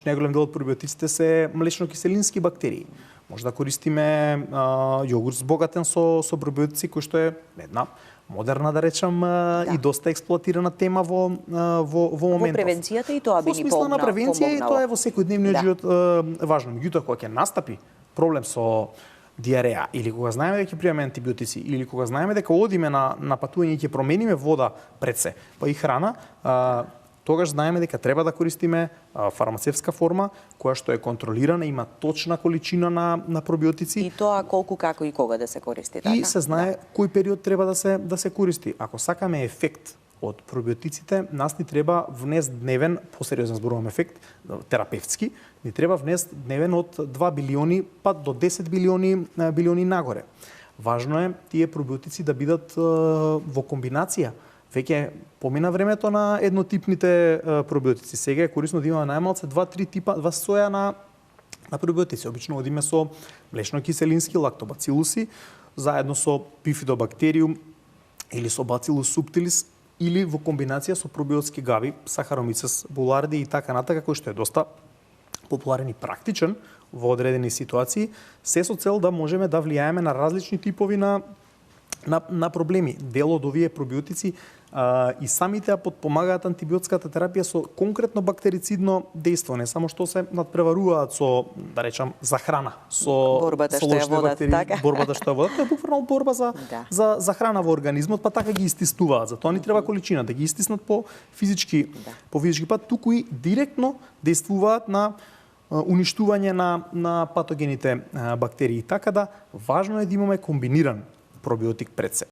Неголем дел од пробиотиците се млечно-киселински бактерии. Може да користиме јогурт збогатен со пробиотици, кој што е една модерна, да речам, и доста експлоатирана тема во моментов. Во превенцијата и тоа би ни помогнало. Во смисла на превенција и тоа е во секојдневниот живот важно. Меѓутоа, кога ќе настапи проблем со диареја, или кога знаеме дека ќе примеме антибиотици, или кога знаеме дека одиме на патување и ќе промениме вода пред се, па и храна, тогаш знаеме дека треба да користиме фармацевтска форма, која што е контролирана, има точна количина на пробиотици. И тоа колку, како и кога да се користи, така? И се знае кој период треба да се користи. Ако сакаме ефект од пробиотиците, нас ни треба внес дневен, посериозен зборувам ефект, терапевтски, ни треба внес дневен од 2 билиони па до 10 билиони нагоре. Важно е тие пробиотици да бидат во комбинација. Веќе помина времето на еднотипните пробиотици. Сега е корисно да имаме најмалце 2-3 типа, 2 соја на пробиотици. Обично одиме со млечно-киселински лактобацилуси, заедно со бифидобактериум или со бацилус субтилис, или во комбинација со пробиотски гави, сахаромицес буларди и така натака, кој што е доста популарен и практичен во одредени ситуации, се со цел да можеме да влијаеме на различни типови на проблеми. Дел од овие пробиотици и самите подпомагаат антибиотската терапија со конкретно бактерицидно дејство, не само што се надпреваруваат со, да речам, за храна, со борбата што ја водат, така. Борбата што ја водат, тоа е буквално борба за храна во организмот, па така ги истиснуваат. Затоа ни треба количина да ги истиснат по физички пат, туку и директно дејствуваат на уништување на патогените бактерии. Така да важно е да имаме комбиниран пробиотик пред се.